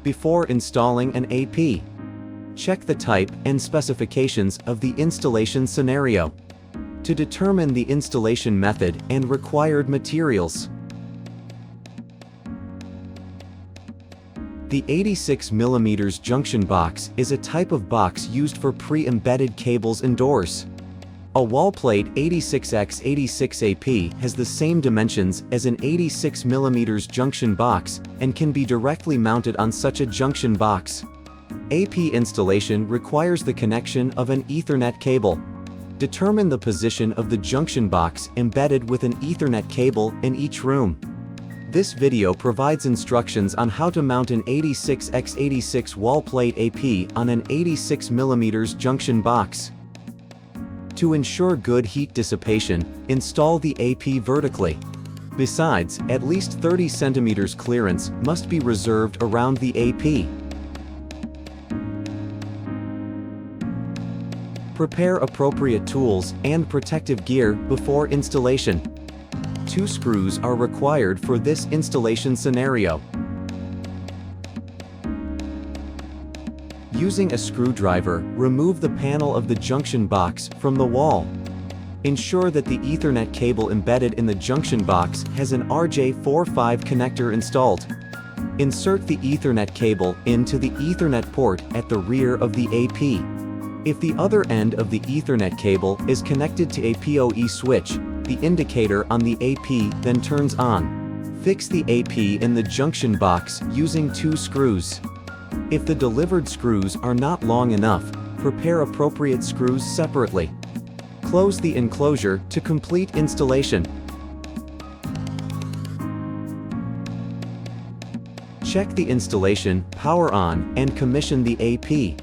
before installing an AP. Check the type and specifications of the installation scenario to determine the installation method and required materials. The 86mm junction box is a type of box used for pre-embedded cables and doors. A wall plate 86x86AP has the same dimensions as an 86mm junction box and can be directly mounted on such a junction box. AP installation requires the connection of an Ethernet cable. Determine the position of the junction box embedded with an Ethernet cable in each room. This video provides instructions on how to mount an 86x86 wall plate AP on an 86mm junction box. To ensure good heat dissipation, install the AP vertically. Besides, at least 30 cm clearance must be reserved around the AP. Prepare appropriate tools and protective gear before installation. 2 screws are required for this installation scenario. Using a screwdriver, remove the panel of the junction box from the wall. Ensure that the Ethernet cable embedded in the junction box has an RJ45 connector installed. Insert the Ethernet cable into the Ethernet port at the rear of the AP. If the other end of the Ethernet cable is connected to a PoE switch, the indicator on the AP then turns on. Fix the AP in the junction box using 2 screws. If the delivered screws are not long enough, prepare appropriate screws separately. Close the enclosure to complete installation. Check the installation, power on, and commission the AP.